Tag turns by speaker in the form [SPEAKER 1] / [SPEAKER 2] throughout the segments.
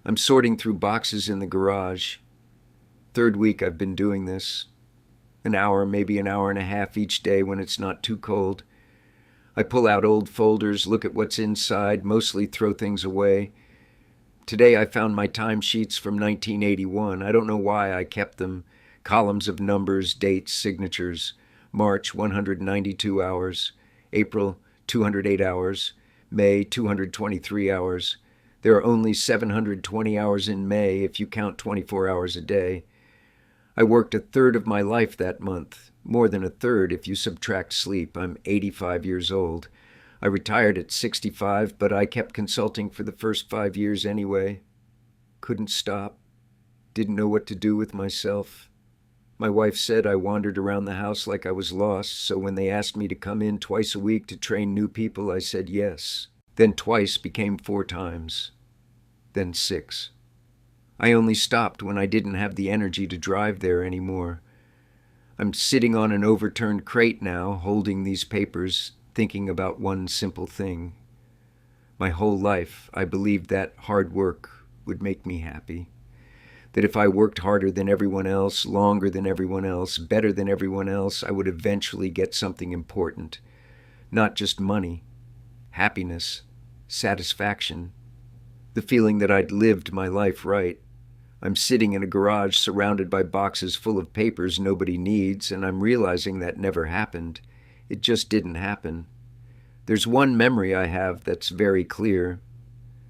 [SPEAKER 1] I'm sorting through boxes in the garage. Third week I've been doing this. An hour, maybe an hour and a half each day when it's not too cold. I pull out old folders, look at what's inside, mostly throw things away. Today I found my timesheets from 1981. I don't know why I kept them. Columns of numbers, dates, signatures. March, 192 hours. April, 208 hours. May, 223 hours. There are only 720 hours in May if you count 24 hours a day. I worked a third of my life that month, more than a third if you subtract sleep. I'm 85 years old. I retired at 65, but I kept consulting for the first 5 years anyway. Couldn't stop. Didn't know what to do with myself. My wife said I wandered around the house like I was lost, so when they asked me to come in twice a week to train new people, I said yes. Then twice became 4 times. Then 6. I only stopped when I didn't have the energy to drive there anymore. I'm sitting on an overturned crate now, holding these papers, thinking about one simple thing. My whole life, I believed that hard work would make me happy. That if I worked harder than everyone else, longer than everyone else, better than everyone else, I would eventually get something important. Not just money, happiness, satisfaction, the feeling that I'd lived my life right. I'm sitting in a garage surrounded by boxes full of papers nobody needs, and I'm realizing that never happened. It just didn't happen. There's one memory I have that's very clear.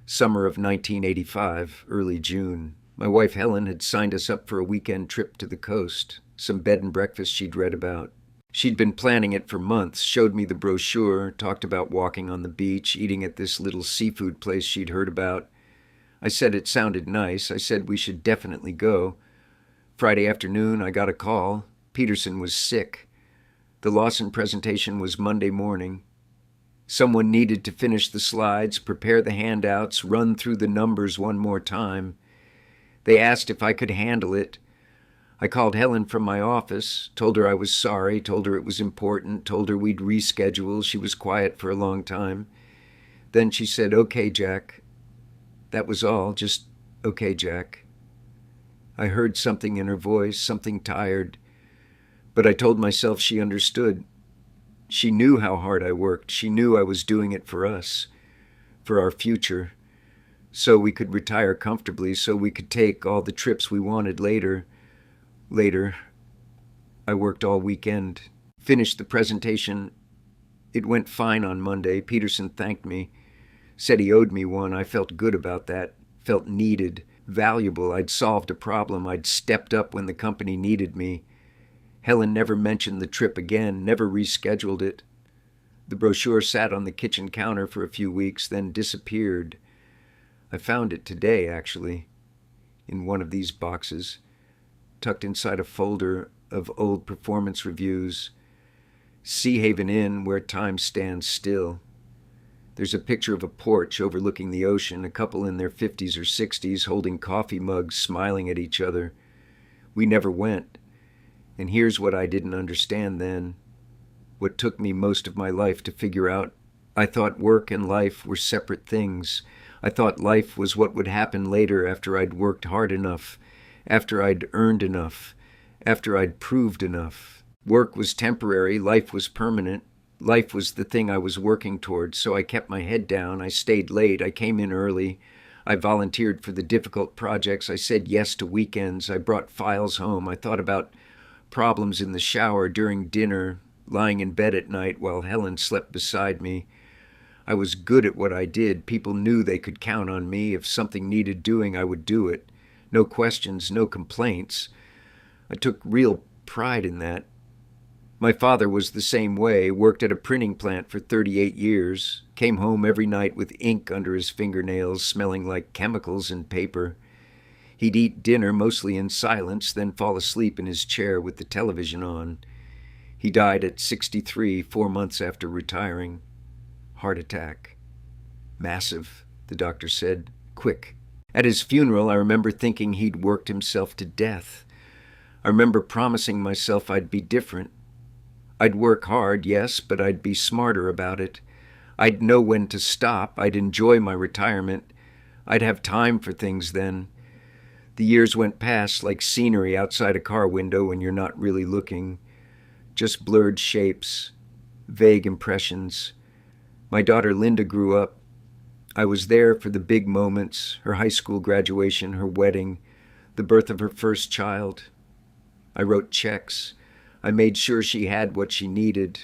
[SPEAKER 1] Summer of 1985, early June. My wife Helen had signed us up for a weekend trip to the coast, some bed and breakfast she'd read about. She'd been planning it for months, showed me the brochure, talked about walking on the beach, eating at this little seafood place she'd heard about. I said it sounded nice. I said we should definitely go. Friday afternoon, I got a call. Peterson was sick. The Lawson presentation was Monday morning. Someone needed to finish the slides, prepare the handouts, run through the numbers one more time. They asked if I could handle it. I called Helen from my office, told her I was sorry, told her it was important, told her we'd reschedule. She was quiet for a long time. Then she said, "Okay, Jack." That was all, just, "Okay, Jack." I heard something in her voice, something tired, but I told myself she understood. She knew how hard I worked. She knew I was doing it for us, for our future, so we could retire comfortably, so we could take all the trips we wanted later. I worked all weekend, finished the presentation. It went fine on Monday. Peterson thanked me. Said he owed me one. I felt good about that, felt needed, valuable. I'd solved a problem. I'd stepped up when the company needed me. Helen never mentioned the trip again, never rescheduled it. The brochure sat on the kitchen counter for a few weeks, then disappeared. I found it today, actually, in one of these boxes, tucked inside a folder of old performance reviews. Sea Haven Inn, where time stands still. There's a picture of a porch overlooking the ocean, a couple in their 50s or 60s holding coffee mugs, smiling at each other. We never went. And here's what I didn't understand then, what took me most of my life to figure out. I thought work and life were separate things. I thought life was what would happen later after I'd worked hard enough, after I'd earned enough, after I'd proved enough. Work was temporary, life was permanent. Life was the thing I was working towards, so I kept my head down. I stayed late. I came in early. I volunteered for the difficult projects. I said yes to weekends. I brought files home. I thought about problems in the shower, during dinner, lying in bed at night while Helen slept beside me. I was good at what I did. People knew they could count on me. If something needed doing, I would do it. No questions, no complaints. I took real pride in that. My father was the same way, worked at a printing plant for 38 years, came home every night with ink under his fingernails, smelling like chemicals and paper. He'd eat dinner mostly in silence, then fall asleep in his chair with the television on. He died at 63, 4 months after retiring. Heart attack. Massive, the doctor said. Quick. At his funeral, I remember thinking he'd worked himself to death. I remember promising myself I'd be different. I'd work hard, yes, but I'd be smarter about it. I'd know when to stop. I'd enjoy my retirement. I'd have time for things then. The years went past like scenery outside a car window when you're not really looking. Just blurred shapes, vague impressions. My daughter Linda grew up. I was there for the big moments, her high school graduation, her wedding, the birth of her first child. I wrote checks. I made sure she had what she needed.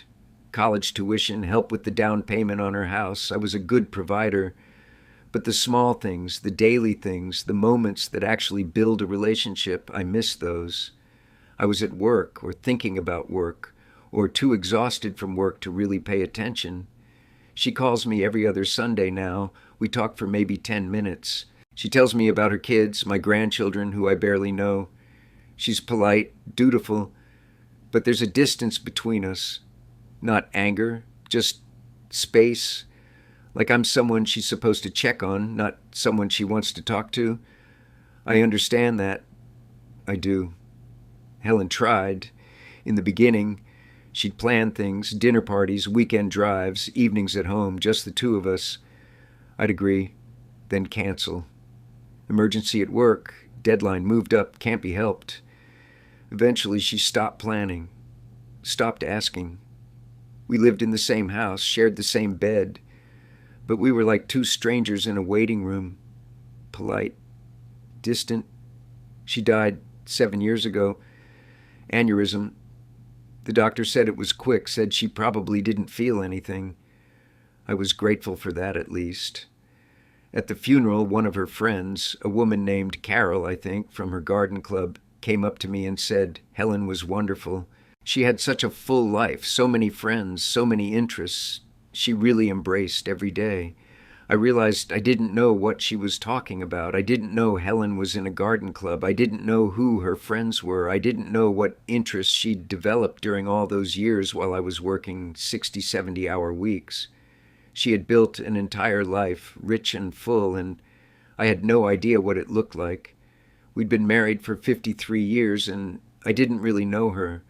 [SPEAKER 1] College tuition, help with the down payment on her house. I was a good provider. But the small things, the daily things, the moments that actually build a relationship, I missed those. I was at work or thinking about work or too exhausted from work to really pay attention. She calls me every other Sunday now. We talk for maybe 10 minutes. She tells me about her kids, my grandchildren who I barely know. She's polite, dutiful, but there's a distance between us. Not anger, just space. Like I'm someone she's supposed to check on, not someone she wants to talk to. I understand that. I do. Helen tried. In the beginning, she'd plan things, dinner parties, weekend drives, evenings at home, just the two of us. I'd agree, then cancel. Emergency at work, deadline moved up, can't be helped. Eventually she stopped planning, stopped asking. We lived in the same house, shared the same bed, but we were like two strangers in a waiting room. Polite, distant. She died 7 years ago. Aneurysm. The doctor said it was quick, said she probably didn't feel anything. I was grateful for that at least. At the funeral, one of her friends, a woman named Carol, I think, from her garden club, came up to me and said Helen was wonderful. She had such a full life, so many friends, so many interests. She really embraced every day. I realized I didn't know what she was talking about. I didn't know Helen was in a garden club. I didn't know who her friends were. I didn't know what interests she'd developed during all those years while I was working 60, 70-hour weeks. She had built an entire life, rich and full, and I had no idea what it looked like. We'd been married for 53 years, and I didn't really know her.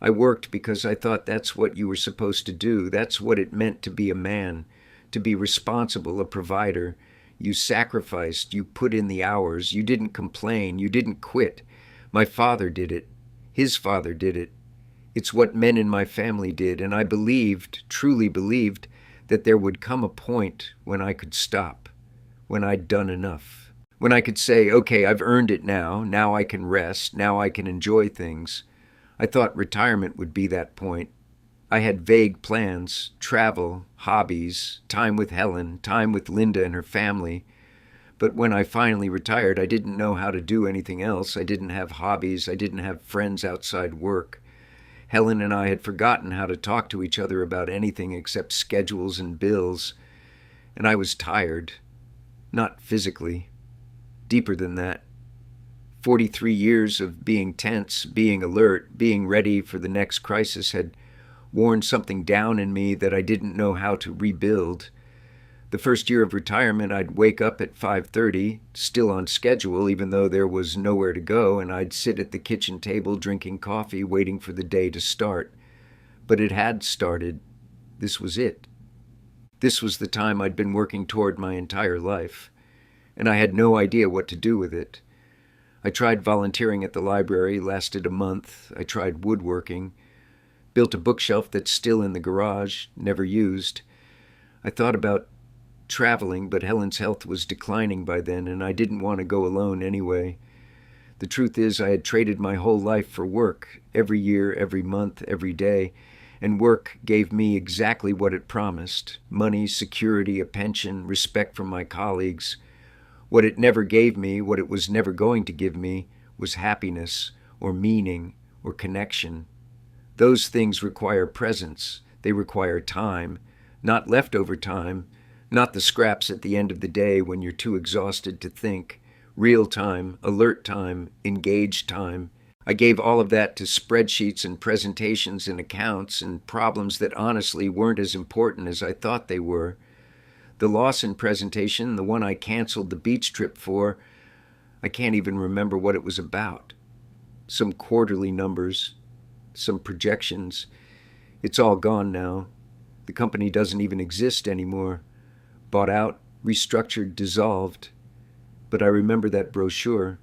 [SPEAKER 1] I worked because I thought that's what you were supposed to do. That's what it meant to be a man, to be responsible, a provider. You sacrificed, you put in the hours, you didn't complain, you didn't quit. My father did it. His father did it. It's what men in my family did, and I believed, truly believed, that there would come a point when I could stop, when I'd done enough, when I could say, okay, I've earned it now I can rest, now I can enjoy things. I thought retirement would be that point. I had vague plans, travel, hobbies, time with Helen, time with Linda and her family. But when I finally retired, I didn't know how to do anything else. I didn't have hobbies. I didn't have friends outside work. Helen and I had forgotten how to talk to each other about anything except schedules and bills. And I was tired. Not physically. Deeper than that. 43 years of being tense, being alert, being ready for the next crisis had worn something down in me that I didn't know how to rebuild. The first year of retirement, I'd wake up at 5:30, still on schedule even though there was nowhere to go, and I'd sit at the kitchen table drinking coffee, waiting for the day to start. But it had started. This was it. This was the time I'd been working toward my entire life, and I had no idea what to do with it. I tried volunteering at the library, lasted a month. I tried woodworking, built a bookshelf that's still in the garage, never used. I thought about traveling, but Helen's health was declining by then, and I didn't want to go alone anyway. The truth is, I had traded my whole life for work, every year, every month, every day, and work gave me exactly what it promised: money, security, a pension, respect from my colleagues. What it never gave me, what it was never going to give me, was happiness, or meaning, or connection. Those things require presence. They require time, not leftover time, not the scraps at the end of the day when you're too exhausted to think. Real time, alert time, engaged time. I gave all of that to spreadsheets and presentations and accounts and problems that honestly weren't as important as I thought they were. The Lawson presentation, the one I canceled the beach trip for, I can't even remember what it was about. Some quarterly numbers, some projections. It's all gone now. The company doesn't even exist anymore. Bought out, restructured, dissolved. But I remember that brochure,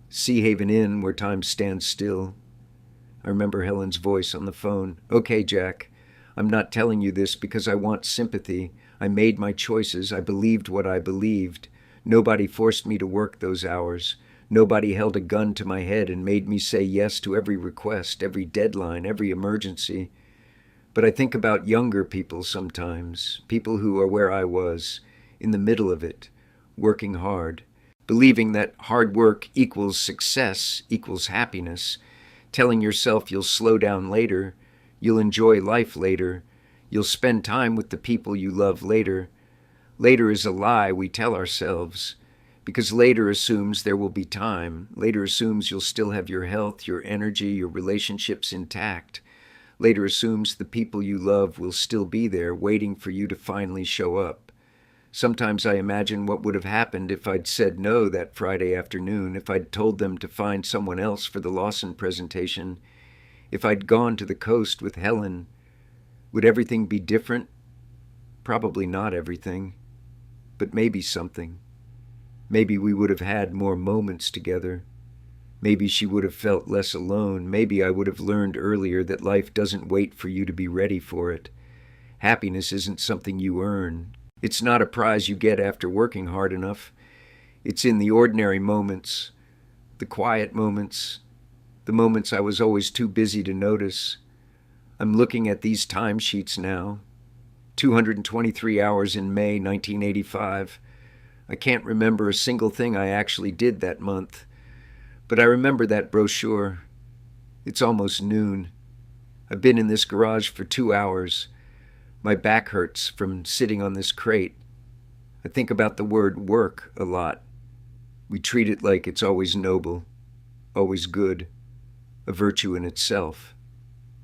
[SPEAKER 1] Sea Haven Inn where time stands still. I remember Helen's voice on the phone. Okay, Jack, I'm not telling you this because I want sympathy. I made my choices. I believed what I believed. Nobody forced me to work those hours. Nobody held a gun to my head and made me say yes to every request, every deadline, every emergency. But I think about younger people sometimes, people who are where I was, in the middle of it, working hard, believing that hard work equals success, equals happiness, telling yourself you'll slow down later, you'll enjoy life later, you'll spend time with the people you love later. Later is a lie we tell ourselves, because later assumes there will be time. Later assumes you'll still have your health, your energy, your relationships intact. Later assumes the people you love will still be there, waiting for you to finally show up. Sometimes I imagine what would have happened if I'd said no that Friday afternoon, if I'd told them to find someone else for the Lawson presentation, if I'd gone to the coast with Helen. Would everything be different? Probably not everything, but maybe something. Maybe we would have had more moments together. Maybe she would have felt less alone. Maybe I would have learned earlier that life doesn't wait for you to be ready for it. Happiness isn't something you earn. It's not a prize you get after working hard enough. It's in the ordinary moments, the quiet moments, the moments I was always too busy to notice. I'm looking at these timesheets now. 223 hours in May 1985. I can't remember a single thing I actually did that month. But I remember that brochure. It's almost noon. I've been in this garage for 2 hours. My back hurts from sitting on this crate. I think about the word work a lot. We treat it like it's always noble, always good, a virtue in itself.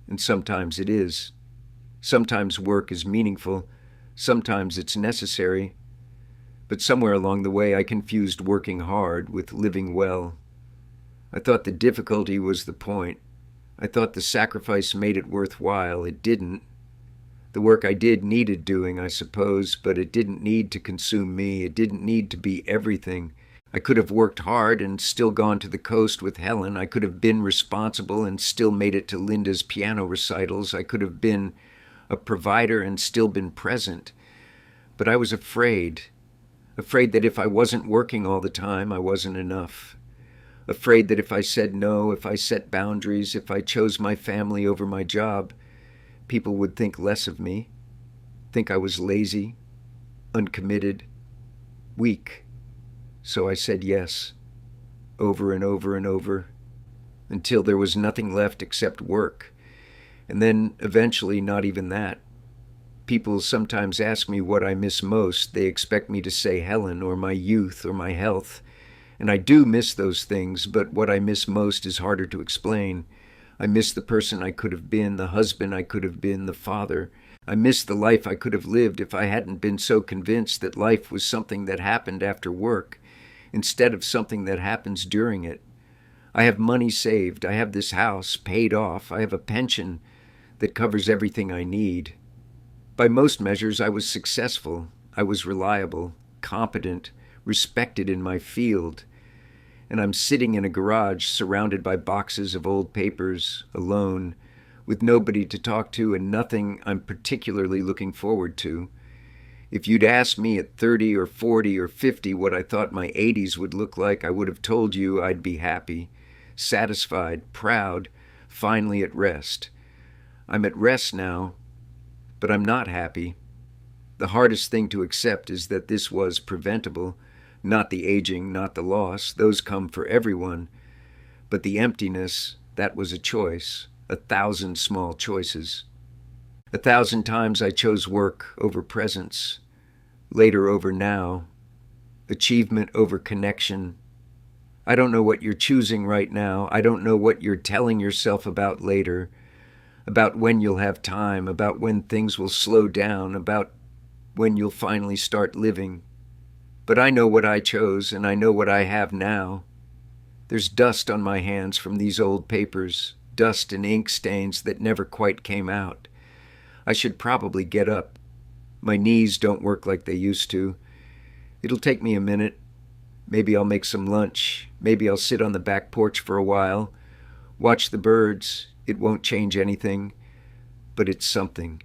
[SPEAKER 1] And sometimes it is. Sometimes work is meaningful. Sometimes it's necessary. But somewhere along the way I confused working hard with living well. I thought the difficulty was the point. I thought the sacrifice made it worthwhile. It didn't. The work I did needed doing, I suppose, but it didn't need to consume me. It didn't need to be everything. I could have worked hard and still gone to the coast with Helen. I could have been responsible and still made it to Linda's piano recitals. I could have been a provider and still been present. But I was afraid that if I wasn't working all the time, I wasn't enough. Afraid that if I said no, if I set boundaries, if I chose my family over my job, people would think less of me, think I was lazy, uncommitted, weak. So I said yes, over and over and over, until there was nothing left except work. And then eventually not even that. People sometimes ask me what I miss most. They expect me to say Helen or my youth or my health. And I do miss those things, but what I miss most is harder to explain. I miss the person I could have been, the husband I could have been, the father. I miss the life I could have lived if I hadn't been so convinced that life was something that happened after work, instead of something that happens during it. I have money saved. I have this house paid off. I have a pension that covers everything I need. By most measures, I was successful. I was reliable, competent, respected in my field. And I'm sitting in a garage surrounded by boxes of old papers, alone, with nobody to talk to and nothing I'm particularly looking forward to. If you'd asked me at 30 or 40 or 50 what I thought my 80s would look like, I would have told you I'd be happy, satisfied, proud, finally at rest. I'm at rest now, but I'm not happy. The hardest thing to accept is that this was preventable. Not the aging, not the loss. Those come for everyone. But the emptiness, that was a choice. 1,000 small choices. 1,000 times I chose work over presence. Later over now. Achievement over connection. I don't know what you're choosing right now. I don't know what you're telling yourself about later. About when you'll have time. About when things will slow down. About when you'll finally start living. But I know what I chose, and I know what I have now. There's dust on my hands from these old papers, dust and ink stains that never quite came out. I should probably get up. My knees don't work like they used to. It'll take me a minute. Maybe I'll make some lunch. Maybe I'll sit on the back porch for a while. Watch the birds. It won't change anything, but it's something.